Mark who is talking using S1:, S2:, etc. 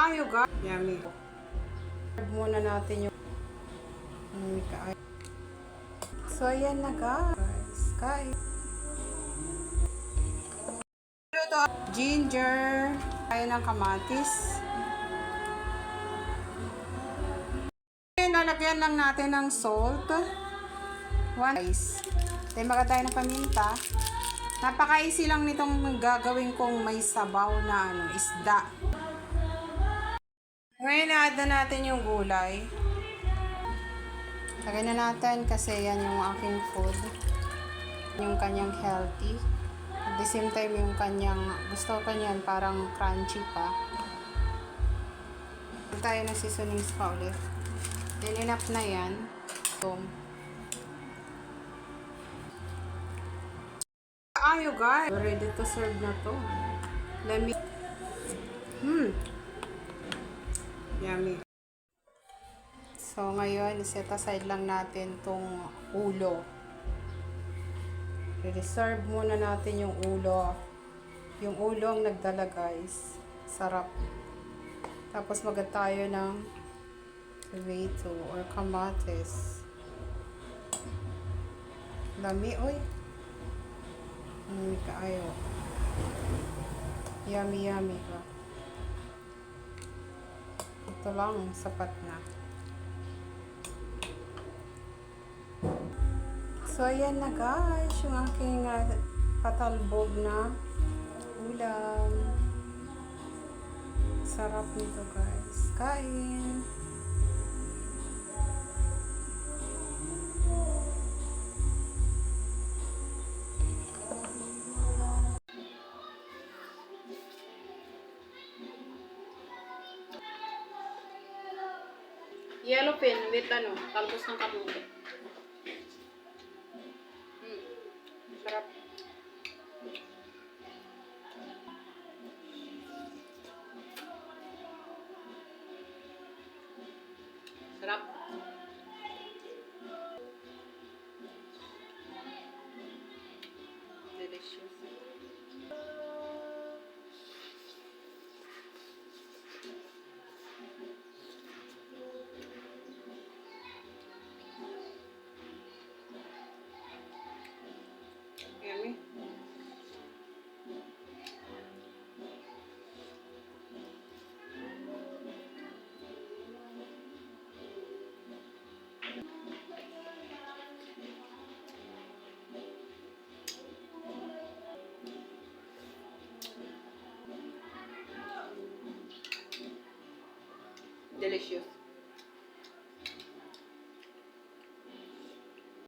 S1: Ayo ga. Yummy. Muna natin yung kaay. So ayan na guys. Kain. Ito ginger. Kain ng kamatis. Lalagyan lang natin ng salt. 1 ice. Then tayo ng paminta. Napaka-easy lang nitong gagawin kong may sabaw na isda. Ngayon na-add na natin yung gulay. Lagyan na natin kasi yan yung aking food. Yung kanyang healthy. At the same time yung kanyang, gusto ko kanyan parang crunchy pa. Tayo ng seasonings pa ulit. Then enough na yan. Ayo guys, ready to serve na to. Let me yummy. So ngayon, set aside lang natin tong ulo. I-reserve muna natin yung ulo. Yung ulo ang nagdala guys. Sarap. Tapos magad tayo ng tomato or kamatis. Lami, oy. Kaayo. Yummy, yummy ka. Ito lang, sapat na. So, ayan na guys, yung aking patalbog na ulam. Sarap nito guys. Kain! Yellow pen with talbos ng kamote. Sarap. Sarap. Delicious. Yummy. Delicious.